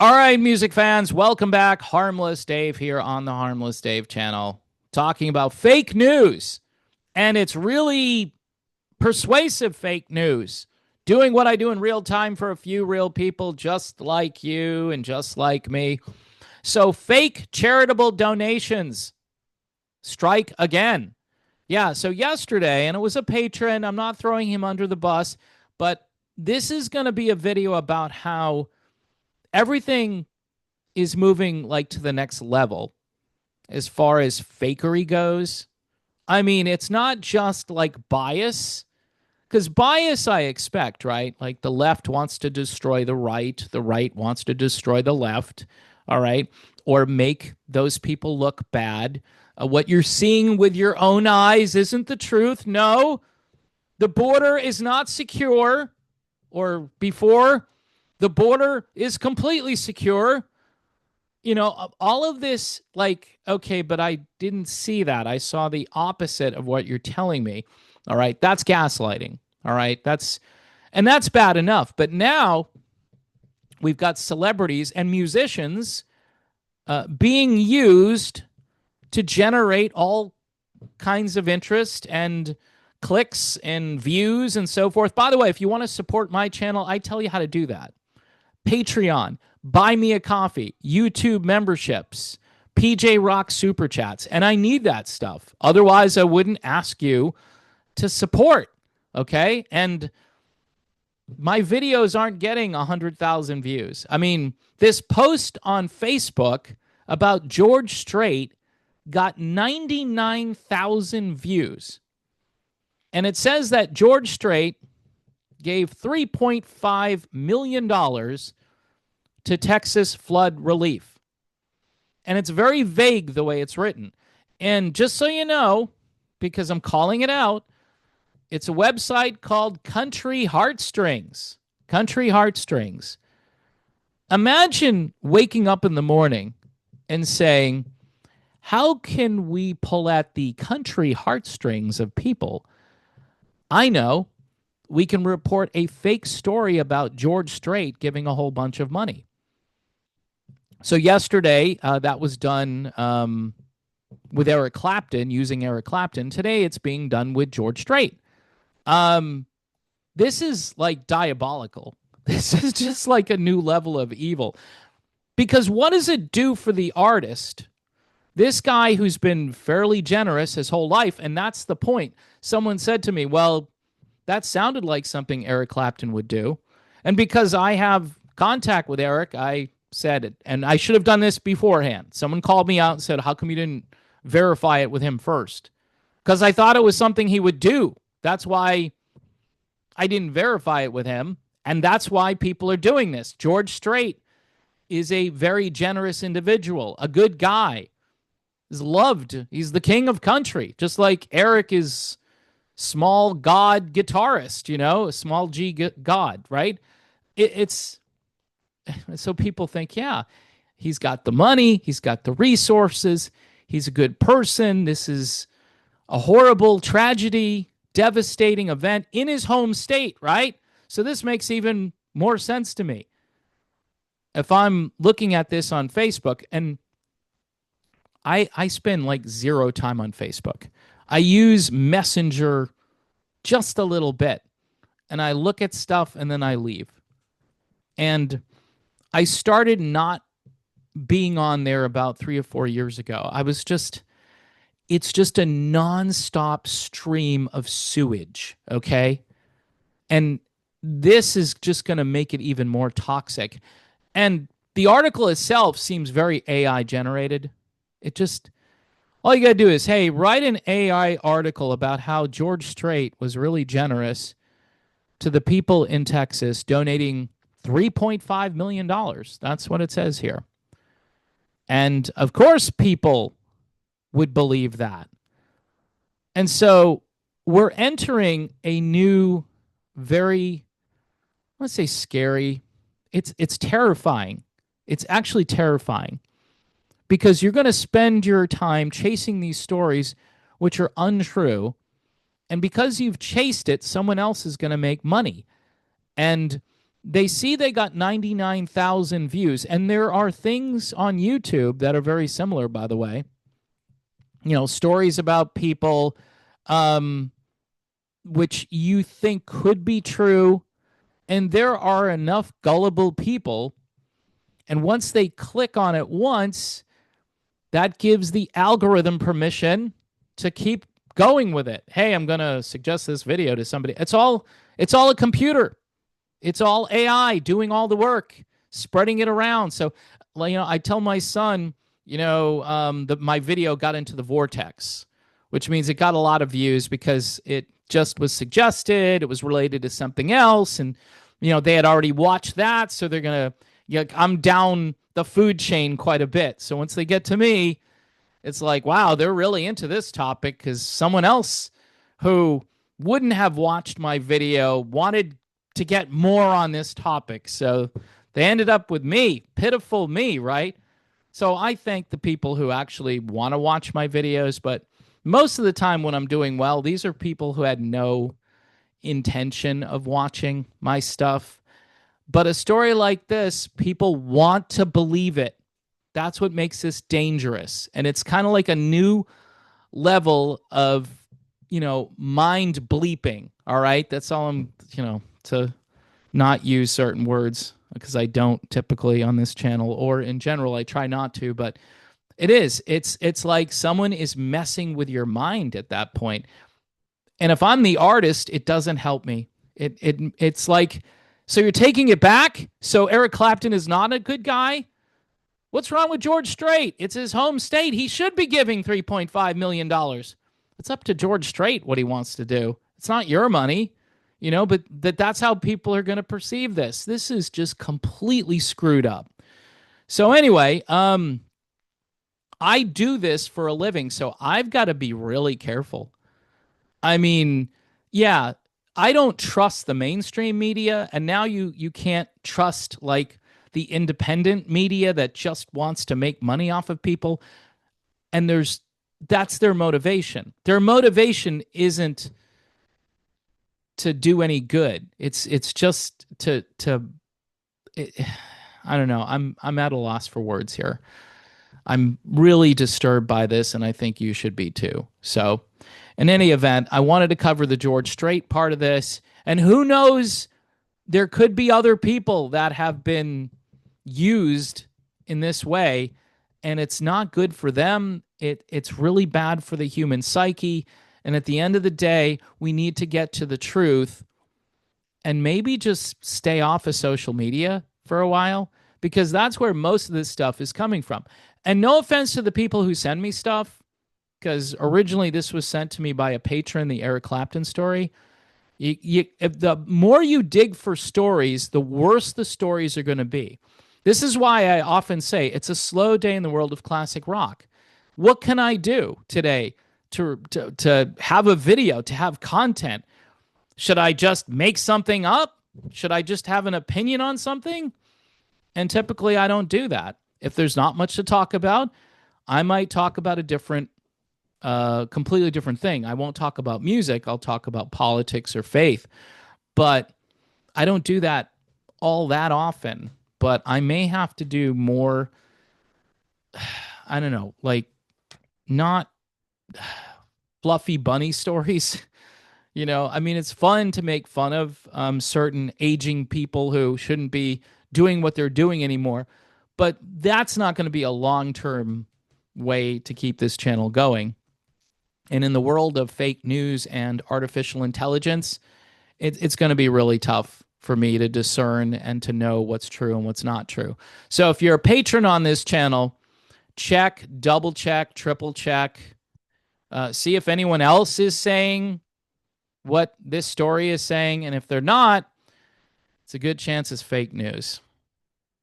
All right, music fans, welcome back. Harmless Dave here on the Harmless Dave channel, talking about fake news. And it's really persuasive fake news. Doing what I do in real time for a few real people just like you and just like me. So, fake charitable donations strike again. Yeah, so yesterday, and it was a patron, I'm not throwing him under the bus, but this is going to be a video about how everything is moving like to the next level as far as fakery goes. I mean, it's not just like bias, because bias I expect, right? Like the left wants to destroy the right wants to destroy the left, all right? Or make those people look bad. What you're seeing with your own eyes isn't the truth. No, the border is not secure, or before the border is completely secure. You know, all of this, like, okay, but I didn't see that. I saw the opposite of what you're telling me. All right, that's gaslighting. All right, that's bad enough. But now we've got celebrities and musicians being used to generate all kinds of interest and clicks and views and so forth. By the way, if you want to support my channel, I tell you how to do that. Patreon, buy me a coffee, YouTube memberships, PJ Rock super chats. And I need that stuff. Otherwise, I wouldn't ask you to support. Okay. And my videos aren't getting 100,000 views. I mean, this post on Facebook about George Strait got 99,000 views. And it says that George Strait gave $3.5 million to Texas flood relief. And it's very vague the way it's written. And just so you know, because I'm calling it out, it's a website called Country Heartstrings. Country Heartstrings. Imagine waking up in the morning and saying, how can we pull at the country heartstrings of people? I know. We can report a fake story about George Strait giving a whole bunch of money. So yesterday, that was done with Eric Clapton, using Eric Clapton. Today, it's being done with George Strait. This is like diabolical. This is just like a new level of evil. Because what does it do for the artist? This guy who's been fairly generous his whole life, and that's the point. Someone said to me, well, that sounded like something Eric Clapton would do. And because I have contact with Eric, I said it. And I should have done this beforehand. Someone called me out and said, how come you didn't verify it with him first? Because I thought it was something he would do. That's why I didn't verify it with him. And that's why people are doing this. George Strait is a very generous individual, a good guy. Is loved. He's the king of country, just like Eric is small god guitarist, you know, a small G god, right? It's so people think, yeah, he's got the money, he's got the resources, he's a good person. This is a horrible tragedy, devastating event in his home state, right? So this makes even more sense to me. If I'm looking at this on Facebook, and I spend like zero time on Facebook. I use Messenger just a little bit, and I look at stuff and then I leave. And I started not being on there about 3 or 4 years ago. It's just a nonstop stream of sewage, okay? And this is just going to make it even more toxic. And the article itself seems very AI generated. It just, all you got to do is, hey, write an AI article about how George Strait was really generous to the people in Texas, donating $3.5 million. That's what it says here. And of course, people would believe that. And so we're entering a new, very, let's say scary. It's terrifying. It's actually terrifying. Because you're going to spend your time chasing these stories which are untrue. And because you've chased it, someone else is going to make money. And They see they got 99,000 views. And there are things on YouTube that are very similar, by the way. Stories about people um, which you think could be true. And there are enough gullible people. And once they click on it once, that gives the algorithm permission to keep going with it. Hey, I'm going to suggest this video to somebody. It's all a computer. It's all AI doing all the work, spreading it around. So, I tell my son, that my video got into the vortex, which means it got a lot of views because it just was suggested. It was related to something else. And, they had already watched that. So they're going to, I'm down the food chain quite a bit. So once they get to me, it's like, wow, they're really into this topic because someone else who wouldn't have watched my video wanted to get more on this topic. So they ended up with me, pitiful me, right? So I thank the people who actually want to watch my videos, but most of the time when I'm doing well, these are people who had no intention of watching my stuff. But a story like this, people want to believe it. That's what makes this dangerous. And it's kind of like a new level of, mind bleeping. All right. That's all I'm, to not use certain words because I don't typically on this channel, or in general, I try not to, but it's like someone is messing with your mind at that point. And if I'm the artist, it doesn't help me. It's like, so you're taking it back? So Eric Clapton is not a good guy? What's wrong with George Strait? It's his home state. He should be giving $3.5 million. It's up to George Strait what he wants to do. It's not your money, but that's how people are going to perceive this. This is just completely screwed up. So anyway, I do this for a living, so I've got to be really careful. I mean, yeah, I don't trust the mainstream media, and now you can't trust like the independent media that just wants to make money off of people. And that's their motivation. Their motivation isn't to do any good. It's just to I don't know. I'm at a loss for words here. I'm really disturbed by this, and I think you should be too. So, in any event, I wanted to cover the George Strait part of this. And who knows, there could be other people that have been used in this way, and it's not good for them. It's really bad for the human psyche. And at the end of the day, we need to get to the truth and maybe just stay off of social media for a while, because that's where most of this stuff is coming from. And no offense to the people who send me stuff, because originally this was sent to me by a patron, the Eric Clapton story. If the more you dig for stories, the worse the stories are going to be. This is why I often say it's a slow day in the world of classic rock. What can I do today to have a video, to have content? Should I just make something up? Should I just have an opinion on something? And typically I don't do that. If there's not much to talk about, I might talk about a different, completely different thing. I won't talk about music. I'll talk about politics or faith. But I don't do that all that often. But I may have to do more, I don't know, like not fluffy bunny stories. I mean, it's fun to make fun of certain aging people who shouldn't be doing what they're doing anymore. But that's not going to be a long-term way to keep this channel going. And in the world of fake news and artificial intelligence, it's going to be really tough for me to discern and to know what's true and what's not true. So if you're a patron on this channel, check, double check, triple check, see if anyone else is saying what this story is saying. And if they're not, it's a good chance it's fake news.